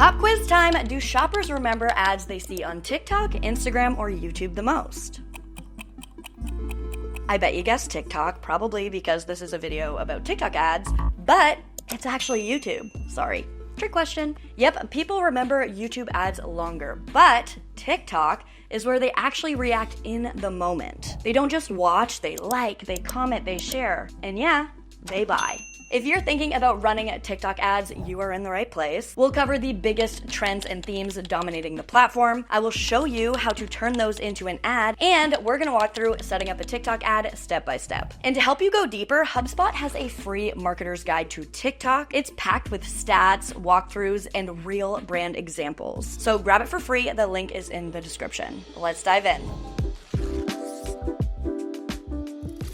Pop quiz time! Do shoppers remember ads they see on TikTok, Instagram, or YouTube the most? I bet you guessed TikTok, probably because this is a video about TikTok ads, but it's actually YouTube. Sorry. Trick question. Yep, people remember YouTube ads longer, but TikTok is where they actually react in the moment. They don't just watch, they like, they comment, they share, and yeah, they buy. If you're thinking about running TikTok ads, you are in the right place. We'll cover the biggest trends and themes dominating the platform. I will show you how to turn those into an ad, and we're gonna walk through setting up a TikTok ad step by step. And to help you go deeper, HubSpot has a free marketer's guide to TikTok. It's packed with stats, walkthroughs, and real brand examples. So grab it for free. The link is in the description. Let's dive in.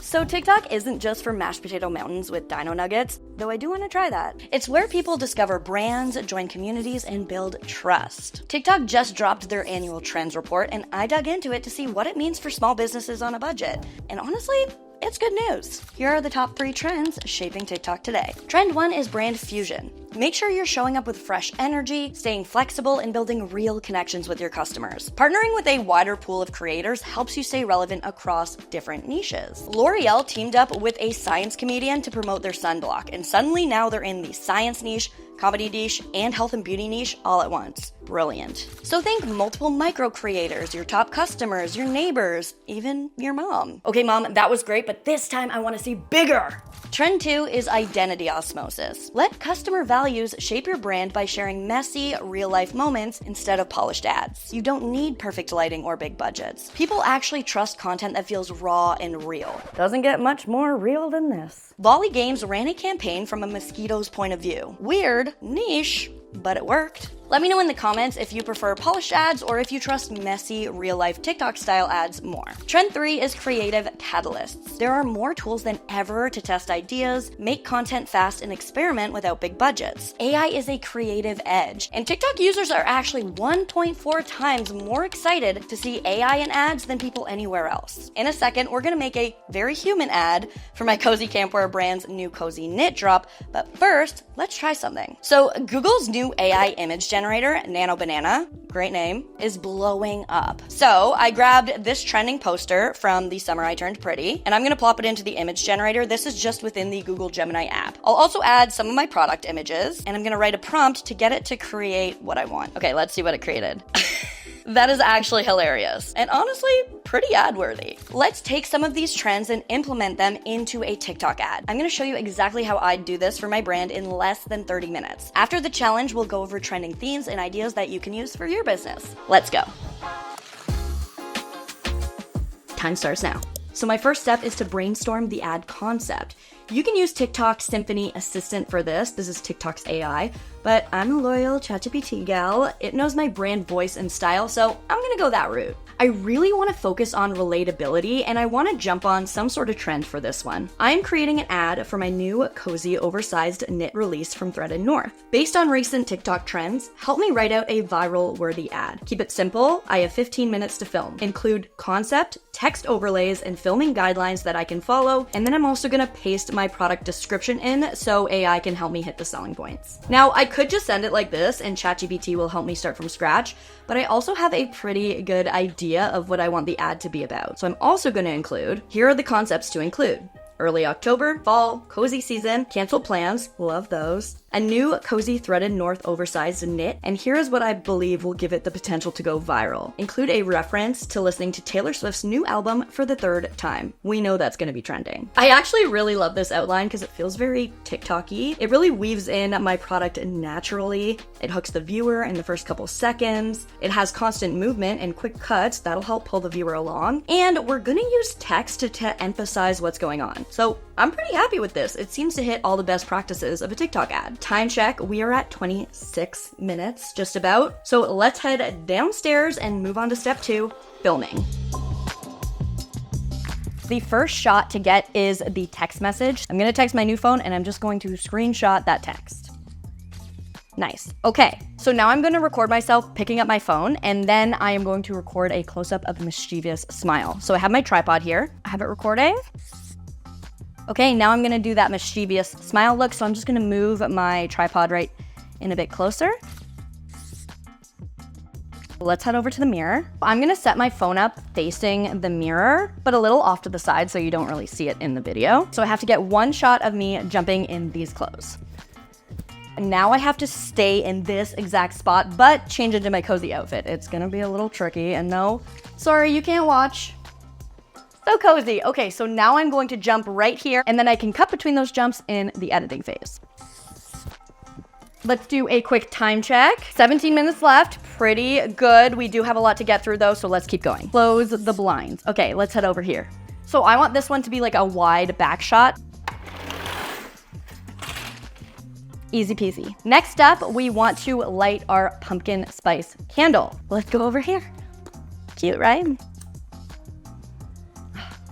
So TikTok isn't just for mashed potato mountains with dino nuggets, though I do want to try that. It's where people discover brands, join communities, and build trust. TikTok just dropped their annual trends report, and I dug into it to see what it means for small businesses on a budget. And honestly, it's good news. Here are the top 3 trends shaping TikTok today. Trend 1 is brand fusion. Make sure you're showing up with fresh energy, staying flexible, and building real connections with your customers. Partnering with a wider pool of creators helps you stay relevant across different niches. L'Oreal teamed up with a science comedian to promote their sunblock, and suddenly now they're in the science niche, comedy niche, and health and beauty niche all at once. Brilliant. So think multiple micro creators, your top customers, your neighbors, even your mom. Okay, mom, that was great, but this time I want to see bigger. Trend 2 is identity osmosis. Let customer values shape your brand by sharing messy, real-life moments instead of polished ads. You don't need perfect lighting or big budgets. People actually trust content that feels raw and real. Doesn't get much more real than this. Volley Games ran a campaign from a mosquito's point of view. Weird, niche, but it worked. Let me know in the comments if you prefer polished ads or if you trust messy, real-life TikTok-style ads more. Trend 3 is creative catalysts. There are more tools than ever to test ideas, make content fast, and experiment without big budgets. AI is a creative edge, and TikTok users are actually 1.4 times more excited to see AI in ads than people anywhere else. In a second, we're gonna make a very human ad for my Cozy Campwear brand's new cozy knit drop, but first, let's try something. So Google's new AI image generator, Nano Banana, great name, is blowing up. So I grabbed this trending poster from the summer I turned pretty, and I'm gonna plop it into the image generator. This is just within the Google Gemini app. I'll also add some of my product images, and I'm gonna write a prompt to get it to create what I want. Okay, let's see what it created. That is actually hilarious, and honestly, pretty ad-worthy. Let's take some of these trends and implement them into a TikTok ad. I'm gonna show you exactly how I do this for my brand in less than 30 minutes. After the challenge, we'll go over trending themes and ideas that you can use for your business. Let's go. Time starts now. So my first step is to brainstorm the ad concept. You can use TikTok's Symphony Assistant for this. This is TikTok's AI, but I'm a loyal ChatGPT gal. It knows my brand voice and style, so I'm gonna go that route. I really want to focus on relatability, and I want to jump on some sort of trend for this one. I am creating an ad for my new cozy oversized knit release from Threaded North. Based on recent TikTok trends, help me write out a viral worthy ad. Keep it simple. I have 15 minutes to film. Include concept, text overlays, and filming guidelines that I can follow, and then I'm also going to paste my product description in so AI can help me hit the selling points. Now, I could just send it like this and ChatGPT will help me start from scratch, but I also have a pretty good idea of what I want the ad to be about. So I'm also going to include, here are the concepts to include. Early October, fall, cozy season, canceled plans, love those. A new cozy threaded north oversized knit, and here is what I believe will give it the potential to go viral. Include a reference to listening to Taylor Swift's new album for the 3rd time. We know that's gonna be trending. I actually really love this outline because it feels very TikTok-y. It really weaves in my product naturally. It hooks the viewer in the first couple seconds. It has constant movement and quick cuts that'll help pull the viewer along. And we're gonna use text to emphasize what's going on. So I'm pretty happy with this. It seems to hit all the best practices of a TikTok ad. Time check, we are at 26 minutes, just about. So let's head downstairs and move on to step 2, filming. The first shot to get is the text message. I'm gonna text my new phone and I'm just going to screenshot that text. Nice. Okay, so now I'm gonna record myself picking up my phone, and then I am going to record a close-up of a mischievous smile. So I have my tripod here. I have it recording. Okay, now I'm gonna do that mischievous smile look, so I'm just gonna move my tripod right in a bit closer. Let's head over to the mirror. I'm gonna set my phone up facing the mirror, but a little off to the side so you don't really see it in the video. So I have to get one shot of me jumping in these clothes. And now I have to stay in this exact spot, but change into my cozy outfit. It's gonna be a little tricky, and no, sorry, you can't watch. So cozy. Okay, so now I'm going to jump right here, and then I can cut between those jumps in the editing phase. Let's do a quick time check. 17 minutes left, pretty good. We do have a lot to get through though, so let's keep going. Close the blinds. Okay, let's head over here. So I want this one to be like a wide back shot. Easy peasy. Next up, we want to light our pumpkin spice candle. Let's go over here. Cute, right?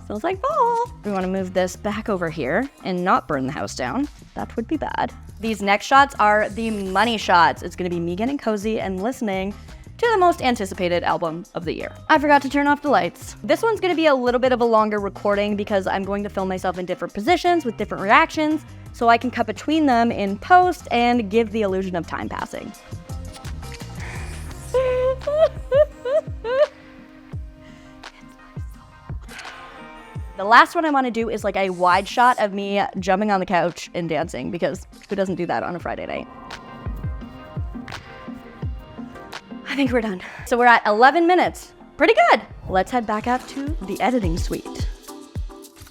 Smells like fall. We want to move this back over here and not burn the house down. That would be bad. These next shots are the money shots. It's gonna be me getting cozy and listening to the most anticipated album of the year. I forgot to turn off the lights. This one's gonna be a little bit of a longer recording because I'm going to film myself in different positions with different reactions so I can cut between them in post and give the illusion of time passing. The last one I want to do is like a wide shot of me jumping on the couch and dancing, because who doesn't do that on a Friday night? I think we're done. So we're at 11 minutes. Pretty good. Let's head back up to the editing suite.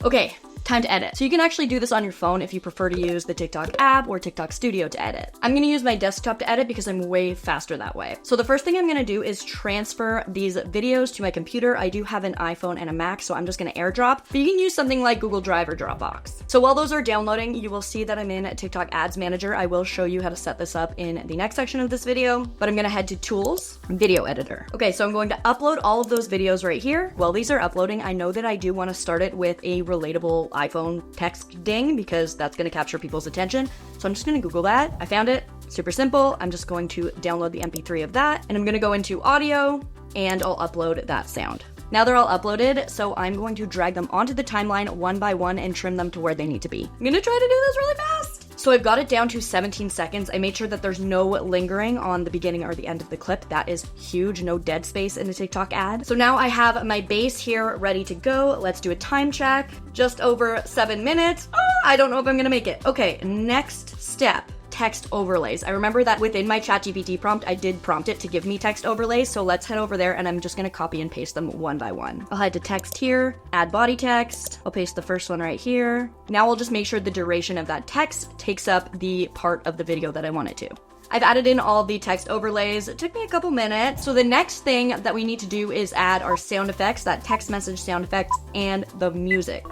Okay, time to edit. So you can actually do this on your phone if you prefer to use the TikTok app or TikTok Studio to edit. I'm gonna use my desktop to edit because I'm way faster that way. So the first thing I'm gonna do is transfer these videos to my computer. I do have an iPhone and a Mac, so I'm just gonna AirDrop, but you can use something like Google Drive or Dropbox. So while those are downloading, you will see that I'm in TikTok Ads Manager. I will show you how to set this up in the next section of this video, but I'm gonna head to Tools, Video Editor. Okay, so I'm going to upload all of those videos right here. While these are uploading, I know that I do wanna start it with a relatable iPhone text ding because that's gonna capture people's attention. So I'm just gonna Google that. I found it, super simple. I'm just going to download the MP3 of that, and I'm gonna go into audio and I'll upload that sound. Now they're all uploaded, so I'm going to drag them onto the timeline one by one and trim them to where they need to be. I'm gonna try to do this really fast. So I've got it down to 17 seconds. I made sure that there's no lingering on the beginning or the end of the clip. That is huge, no dead space in a TikTok ad. So now I have my base here ready to go. Let's do a time check. Just over 7 minutes. Oh, I don't know if I'm gonna make it. Okay, next step. Text overlays. I remember that within my ChatGPT prompt, I did prompt it to give me text overlays, so let's head over there and I'm just gonna copy and paste them one by one. I'll head to text here, add body text. I'll paste the first one right here. Now I'll just make sure the duration of that text takes up the part of the video that I want it to. I've added in all the text overlays. It took me a couple minutes. So the next thing that we need to do is add our sound effects, that text message sound effects, and the music.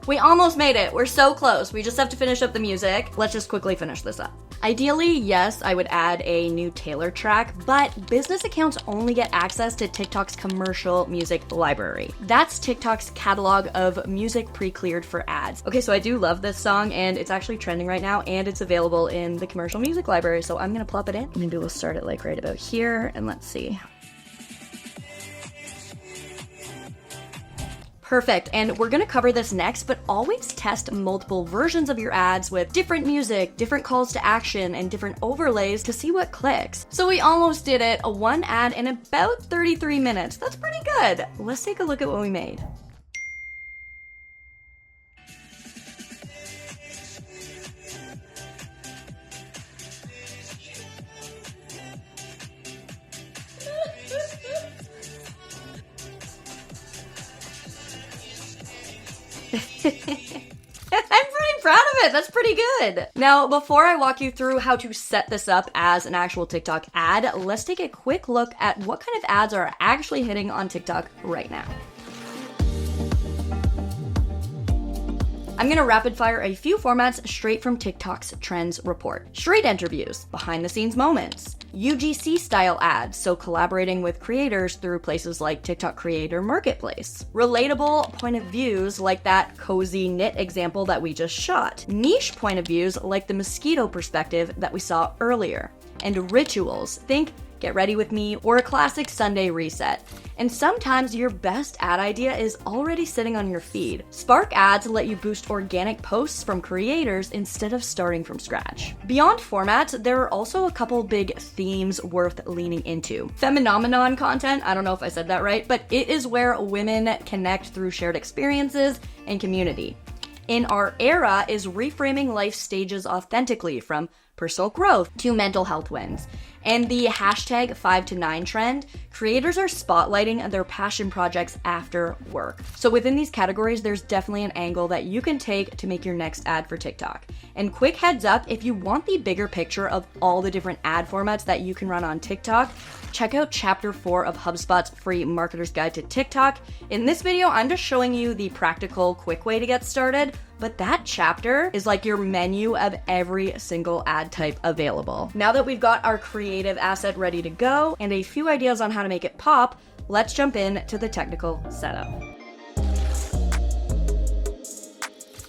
We almost made it. We're so close. We just have to finish up the music. Let's just quickly finish this up. Ideally, yes, I would add a new Taylor track, but business accounts only get access to TikTok's commercial music library. That's TikTok's catalog of music pre-cleared for ads. Okay, so I do love this song, and it's actually trending right now, and it's available in the commercial music library, so I'm gonna plop it in. Maybe we'll start it like right about here, and let's see. Perfect, and we're gonna cover this next, but always test multiple versions of your ads with different music, different calls to action, and different overlays to see what clicks. So we almost did it, one ad in about 33 minutes. That's pretty good. Let's take a look at what we made. I'm pretty proud of it. That's pretty good. Now, before I walk you through how to set this up as an actual TikTok ad, let's take a quick look at what kind of ads are actually hitting on TikTok right now. I'm gonna rapid fire a few formats straight from TikTok's Trends report. Straight interviews, behind the scenes moments, UGC style ads, so collaborating with creators through places like TikTok Creator Marketplace. Relatable point of views like that cozy knit example that we just shot. Niche point of views like the mosquito perspective that we saw earlier. And rituals, think Get Ready With Me, or a classic Sunday reset. And sometimes your best ad idea is already sitting on your feed. Spark ads let you boost organic posts from creators instead of starting from scratch. Beyond formats, there are also a couple big themes worth leaning into. Phenomenon content, I don't know if I said that right, but it is where women connect through shared experiences and community. In our era is reframing life stages authentically, from personal growth to mental health wins. And the hashtag 5 to 9 trend, creators are spotlighting their passion projects after work. So within these categories, there's definitely an angle that you can take to make your next ad for TikTok. And quick heads up, if you want the bigger picture of all the different ad formats that you can run on TikTok, check out chapter 4 of HubSpot's free marketer's guide to TikTok. In this video, I'm just showing you the practical, quick way to get started, but that chapter is like your menu of every single ad type available. Now that we've got our creative asset ready to go and a few ideas on how to make it pop, let's jump into the technical setup.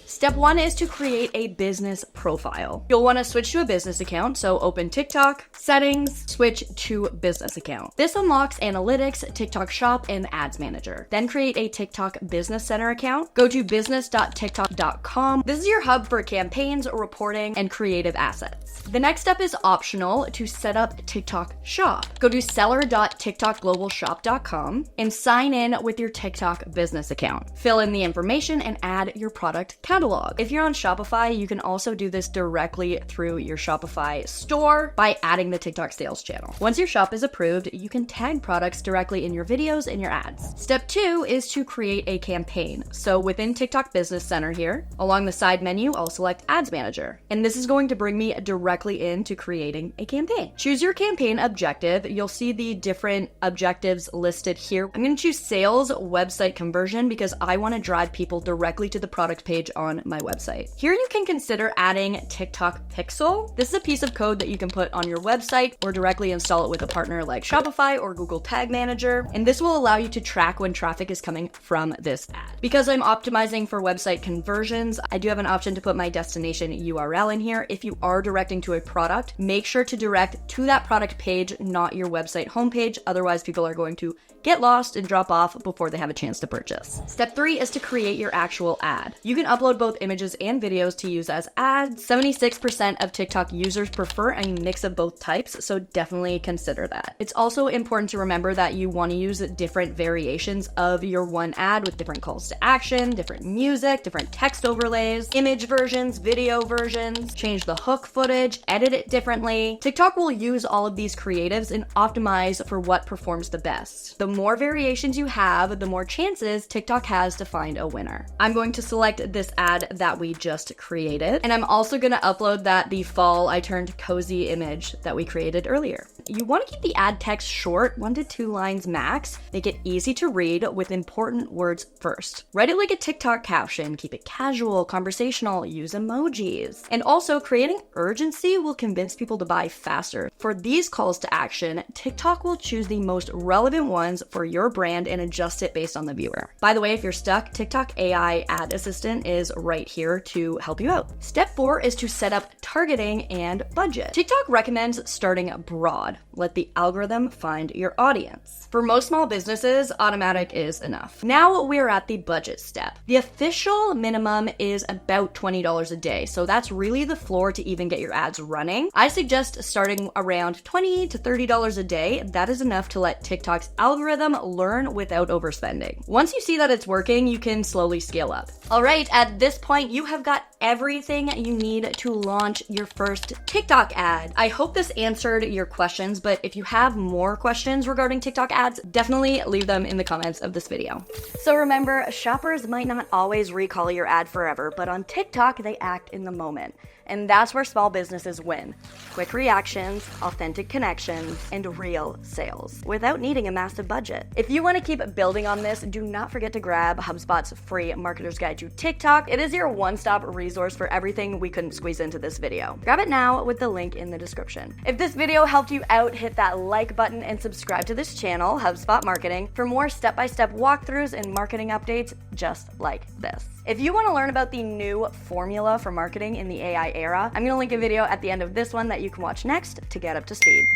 Step 1 is to create a business profile. You'll want to switch to a business account, so open TikTok, settings, switch to business account. This unlocks analytics, TikTok Shop, and Ads Manager. Then create a TikTok Business Center account. Go to business.tiktok.com. This is your hub for campaigns, reporting, and creative assets. The next step is optional to set up TikTok Shop. Go to seller.tiktokglobalshop.com and sign in with your TikTok business account. Fill in the information and add your product catalog. If you're on Shopify, you can also do this directly through your Shopify store by adding the TikTok sales channel. Once your shop is approved, you can tag products directly in your videos and your ads. Step 2 is to create a campaign. So within TikTok Business Center here, along the side menu, I'll select Ads Manager. And this is going to bring me directly into creating a campaign. Choose your campaign objective. You'll see the different objectives listed here. I'm going to choose sales website conversion because I want to drive people directly to the product page on my website. Here you can consider adding TikTok Pixel. This is a piece of code that you can put on your website or directly install it with a partner like Shopify or Google Tag Manager. And this will allow you to track when traffic is coming from this ad. Because I'm optimizing for website conversions, I do have an option to put my destination URL in here. If you are directing to a product, make sure to direct to that product page, not your website homepage. Otherwise, people are going to get lost and drop off before they have a chance to purchase. Step 3 is to create your actual ad. You can upload both images and videos to use as ads. 76% of TikTok users prefer a mix of both types, so definitely consider that. It's also important to remember that you want to use different variations of your one ad with different calls to action, different music, different text overlays, image versions, video versions, change the hook footage, edit it differently. TikTok will use all of these creatives and optimize for what performs the best. The more variations you have, the more chances TikTok has to find a winner. I'm going to select this ad that we just created, and I'm also going to upload the fall I turned cozy image that we created earlier. You want to keep the ad text short, 1 to 2 lines max. Make it easy to read with important words first. Write it like a TikTok caption, keep it casual, conversational, use emojis. And also, creating urgency will convince people to buy faster. For these calls to action, TikTok will choose the most relevant ones for your brand and adjust it based on the viewer. By the way, if you're stuck, TikTok AI Ad Assistant is right here to help you out. Step 4 is to set up targeting and budget. TikTok recommends starting broad. Let the algorithm find your audience. For most small businesses, automatic is enough. Now we're at the budget step. The official minimum is about $20 a day, so that's really the floor to even get your ads running. I suggest starting around $20 to $30 a day. That is enough to let TikTok's algorithm learn without overspending. Once you see that it's working, you can slowly scale up. All right, at this point, you have got everything you need to launch your first TikTok ad. I hope this answered your questions, but if you have more questions regarding TikTok ads, definitely leave them in the comments of this video. So remember, shoppers might not always recall your ad forever, but on TikTok, they act in the moment. And that's where small businesses win. Quick reactions, authentic connections, and real sales without needing a massive budget. If you want to keep building on this, do not forget to grab HubSpot's free marketer's guide to TikTok. It is your one-stop resource for everything we couldn't squeeze into this video. Grab it now with the link in the description. If this video helped you out, hit that like button and subscribe to this channel, HubSpot Marketing, for more step-by-step walkthroughs and marketing updates just like this. If you want to learn about the new formula for marketing in the AI era, I'm going to link a video at the end of this one that you can watch next to get up to speed.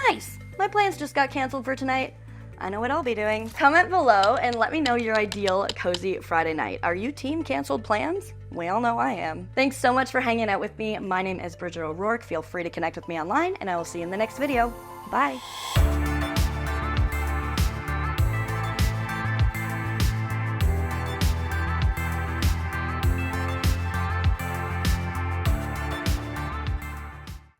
Nice! My plans just got canceled for tonight. I know what I'll be doing. Comment below and let me know your ideal cozy Friday night. Are you team canceled plans? We all know I am. Thanks so much for hanging out with me. My name is Bridget O'Rourke. Feel free to connect with me online, and I will see you in the next video. Bye.